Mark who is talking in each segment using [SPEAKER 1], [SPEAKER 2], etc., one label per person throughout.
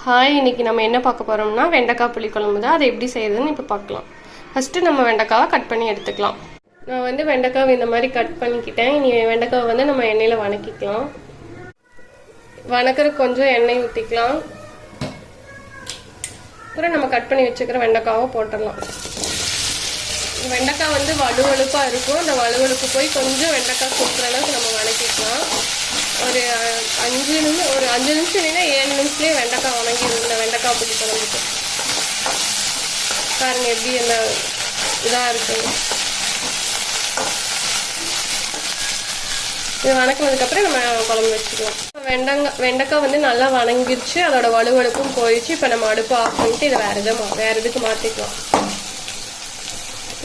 [SPEAKER 1] Hi, இன்றைக்கி நம்ம என்ன பார்க்க போகிறோம்னா வெண்டைக்காய் புளிக்குழம்பு தான். அதை எப்படி செய்யுதுன்னு இப்போ பார்க்கலாம். ஃபஸ்ட்டு நம்ம வெண்டைக்காவை கட் பண்ணி எடுத்துக்கலாம். நான் வந்து வெண்டைக்காவை இந்த மாதிரி கட் பண்ணிக்கிட்டேன். இனி வெண்டைக்காவை வந்து நம்ம எண்ணெயில் வணக்கிக்கலாம். வணக்கிறதுக்கு கொஞ்சம் எண்ணெய் ஊற்றிக்கலாம். அப்புறம் நம்ம கட் பண்ணி வச்சுக்கிற வெண்டைக்காவை போட்டுடலாம். வெண்டைக்காய் வந்து வலுவழுப்பாக இருக்கும். அந்த வலுவழுப்பு போய் கொஞ்சம் வெண்டைக்காய் சுற்றுற அளவுக்கு நம்ம வணக்கிக்கலாம். ஒரு 5 நிமிஷம் இல்லைன்னா 7 நிமிஷத்துலேயே வெண்டைக்காய் வணங்கிடும். இந்த வெண்டைக்காய் புளி குழம்புக்கு பாருங்க எப்படி அந்த இதாக இருக்குங்க. இது வணக்கினதுக்கப்புறம் நம்ம குழம்பு வச்சுக்கலாம். வெண்டைக்காய் வந்து நல்லா வணங்கிருச்சு. அதோட வலுவழுப்பும் போயிடுச்சு. இப்போ நம்ம அடுப்பு ஆஃப் பண்ணிட்டு இதை வேறு இதுக்கு மாற்றிக்கலாம்.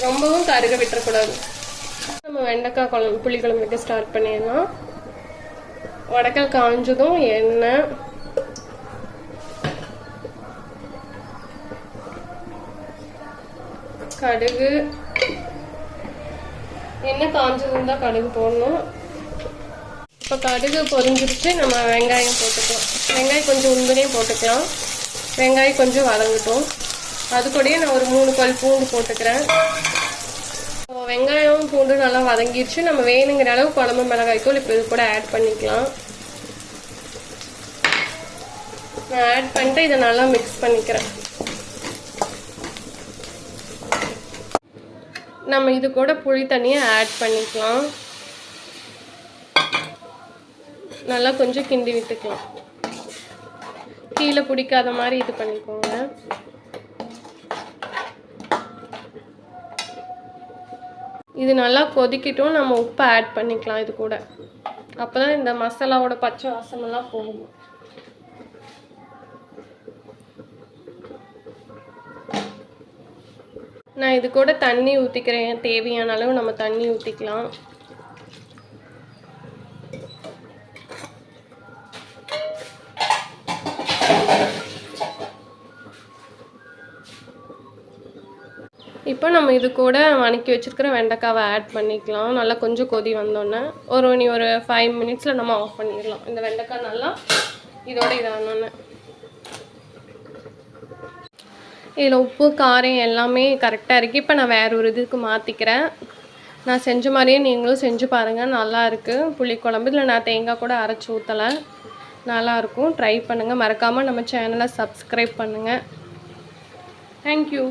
[SPEAKER 1] ரொம்பவும் கருக விட்டுறக்கூடாது. நம்ம வெண்டைக்காய் புளிக்குழம்பு வைக்க ஸ்டார்ட் பண்ணிடலாம். வடக்கல் காஞ்சதும் எண்ணெய், கடுகு, எண்ணெய் காஞ்சதும் தான் கடுகு போடணும். இப்போ கடுகு பொரிஞ்சிருச்சு. நம்ம வெங்காயம் போட்டுக்கலாம். வெங்காயம் கொஞ்சம் உந்துனையும் போட்டுக்கலாம். வெங்காயம் கொஞ்சம் வதங்கட்டும். அது கூடயே நான் ஒரு 3 பல் பூண்டு போட்டுக்கிறேன். வெங்காயம் பூண்டு நல்லா வதங்கிடுச்சு. நம்ம வேணுங்கிற அளவு குழம்பு மிளகாய்த்தூள் இப்போ இது கூட ஆட் பண்ணிக்கலாம். நான் ஆட் பண்ணிட்டு இதை நல்லா மிக்ஸ் பண்ணிக்கிறேன். நம்ம இது கூட புளி தண்ணியை ஆட் பண்ணிக்கலாம். நல்லா கொஞ்சம் கிண்டி விட்டுக்கலாம். கீழே பிடிக்காத மாதிரி இது பண்ணிக்கோங்க. இது நல்லா கொதிக்கட்டும். நம்ம உப்பு ஆட் பண்ணிக்கலாம் இது கூட. அப்போ தான் இந்த மசாலாவோட பச்சை வாசமெல்லாம் போகும். நான் இது கூட தண்ணி ஊற்றிக்கிறேன். தேவையான அளவு நம்ம தண்ணி ஊற்றிக்கலாம். இப்போ நம்ம இது கூட வணக்கி வச்சுருக்கிற வெண்டைக்காவை ஆட் பண்ணிக்கலாம். நல்லா கொஞ்சம் கொதி வந்தோடனே ஒரு 5 மினிட்ஸில் நம்ம ஆஃப் பண்ணிடலாம். இந்த வெண்டைக்காய் நல்லா இதோட இதானோன்னு. இதில் உப்பு காரம் எல்லாமே கரெக்டாக இருக்குது. இப்போ நான் வேறு ஒரு இதுக்கு மாற்றிக்கிறேன். நான் செஞ்ச மாதிரியே நீங்களும் செஞ்சு பாருங்கள். நல்லா இருக்குது புளிக்குழம்பு. இதில் நான் தேங்காய் கூட அரைச்சி ஊற்றலை. நல்லாயிருக்கும். ட்ரை பண்ணுங்கள். மறக்காமல் நம்ம சேனலை சப்ஸ்கிரைப் பண்ணுங்கள். தேங்க்யூ.